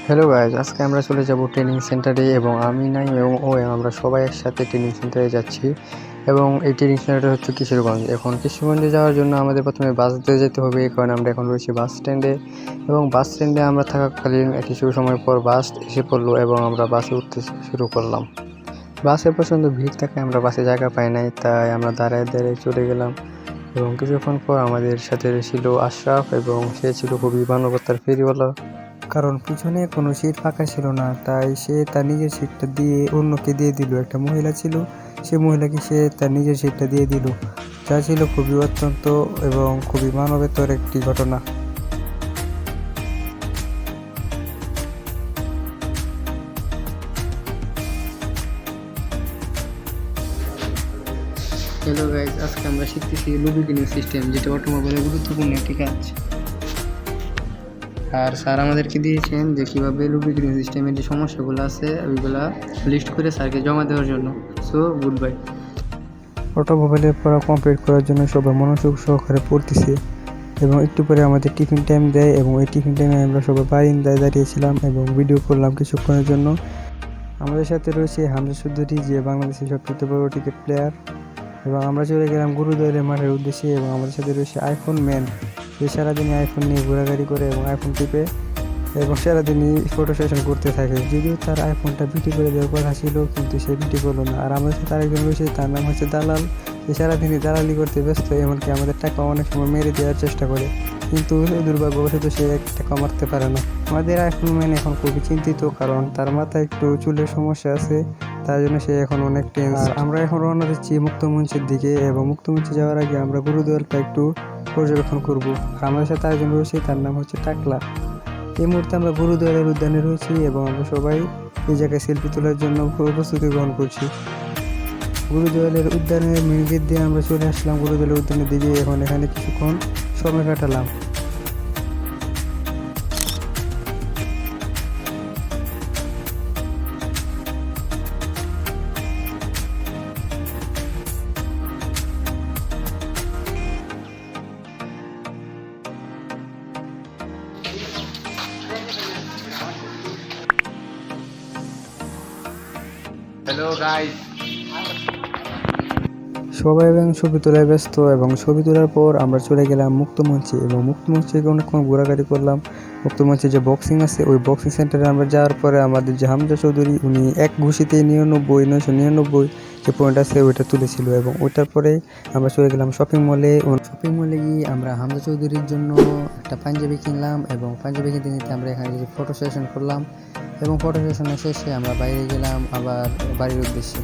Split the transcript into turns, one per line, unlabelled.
Hello guys, আজকে আমরা চলে যাব ট্রেনিং সেন্টারে এবং আমি নাই এবং আমরা সবাই একসাথে ট্রেনিং সেন্টারে যাচ্ছি। এবং এই ট্রেনিং সেন্টারটা হচ্ছে কিশোরগঞ্জ। এখন কিশোরগঞ্জে যাওয়ার জন্য আমাদের প্রথমে বাস দিয়ে যেতে হবে, কারণ আমরা এখন রয়েছি বাস স্ট্যান্ডে। এবং বাস স্ট্যান্ডে আমরা থাকাকালীন কিছু সময় পর বাস এসে পড়লো এবং আমরা বাসে উঠতে শুরু করলাম। বাসে প্রচণ্ড ভিড় থাকে, আমরা বাসে জায়গা পাই নাই, তাই আমরা দাঁড়ায় দাঁড়ায় চলে গেলাম। এবং কিছুক্ষণ পর আমাদের সাথে ছিল আশরাফ এবং সে ছিল খুবই মানবতার ফেরিওয়ালা, কারণ পিছনে কোনো সিট ফাঁকা ছিল না, তাই সে তার নিজের সিটটা দিয়ে অন্যকে দিয়ে দিল। একটা মহিলা ছিল, সে মহিলাকে সে তার নিজের সিটটা দিয়ে দিল, যা ছিল খুবই অত্যন্ত এবং খুবই মানবেতর একটি ঘটনা। হ্যালো গাইজ, আজকে আমরা শিখতেছি লুব্রিকেটিং সিস্টেম, যেটা অটোমোবাইলের গুরুত্বপূর্ণ একটি কাজ। আর স্যার আমাদেরকে দিয়েছেন যে কীভাবে লুব্রিকেটিং সিস্টেমের যে সমস্যাগুলো আছে ওইগুলা লিস্ট করে স্যারকে জমা দেওয়ার জন্য। So good bye. অটোমোবাইলের পড়া কমপ্লিট করার জন্য সবাই মনোযোগ সহকারে পড়তেছে এবং একটু পরে আমাদের টিফিন টাইম দেয় এবং এই টিফিন টাইমে আমরা সবাই বারিন্দায় দাঁড়িয়েছিলাম এবং ভিডিও করলাম কিছুক্ষণের জন্য। আমাদের সাথে রয়েছে হামজা চৌধুরী, যে বাংলাদেশের সবচেয়ে বড় ক্রিকেট প্লেয়ার। এবং আমরা চলে গেলাম গুরুদুয়ারের মাঠের উদ্দেশ্যে এবং আমাদের সাথে রয়েছে আইফোন ম্যান, যে সারাদিনই আইফোন নিয়ে ঘোরাঘুরি করে এবং আইফোন টিপে এবং সারাদিনই ফটো সেশন করতে থাকে। যদিও তার আইফোনটা বিক্রি করে দেওয়ার কথা ছিল, কিন্তু সে বিক্রি করলো না। আর আমাদের সাথে আরেকজন রয়েছে, তার নাম হচ্ছে দালাল। সে সারাদিনই দালালি করতে ব্যস্ত, এমনকি আমাদের টাকা অনেক সময় মেরে দেওয়ার চেষ্টা করে, কিন্তু দুর্ভাগ্যবশত সে এক টাকা মারতে পারে না। আমাদের আইফোন ম্যান এখন খুবই চিন্তিত, কারণ তার মাথায় একটু চুলের সমস্যা আছে, তার জন্য সে এখন অনেক টেন্স। আমরা এখন রওনা দিচ্ছি মুক্তমঞ্চের দিকে এবং মুক্তমঞ্চে যাওয়ার আগে আমরা গুরুদুয়ারটা একটু পর্যবেক্ষণ করব। আর আমাদের সাথে আরেকজন রয়েছে, তার নাম হচ্ছে টাকলা। এই মুহূর্তে আমরা গুরুদুয়ারের উদ্যানে রয়েছি এবং আমরা সবাই এই জায়গায় সেলফি তোলার জন্য প্রস্তুতি গ্রহণ করছি। গুরুদুয়ারের উদ্যানের মেন গেট দিয়ে আমরা চলে আসলাম গুরুদুয়ারের উদ্যানের দিকে। এখন এখানে কিছুক্ষণ সময় কাটালাম।
হ্যালো গাইস,
সবাই এবং ছবি তোলায় ব্যস্ত এবং ছবি তোলার পর আমরা চলে গেলাম মুক্তমঞ্চে এবং মুক্তমঞ্চে অনেকক্ষণ ঘোরাঘুরি করলাম। মুক্তমঞ্চে যে বক্সিং আছে, ওই বক্সিং সেন্টারে আমরা যাওয়ার পরে আমাদের যে হামজা চৌধুরী, উনি এক ঘুষিতে 999 যে পয়েন্ট আছে ওইটা তুলেছিল। এবং ওইটার পরে আমরা চলে গেলাম শপিং মলে। শপিং মলে গিয়ে আমরা হামজা চৌধুরীর জন্য একটা পাঞ্জাবি কিনলাম এবং পাঞ্জাবি কিনতে নিতে আমরা এখানে কিছু ফটো সেশন করলাম এবং ফটো সেশনের শেষে আমরা বাইরে গেলাম আবার বাড়ির উদ্দেশ্যে।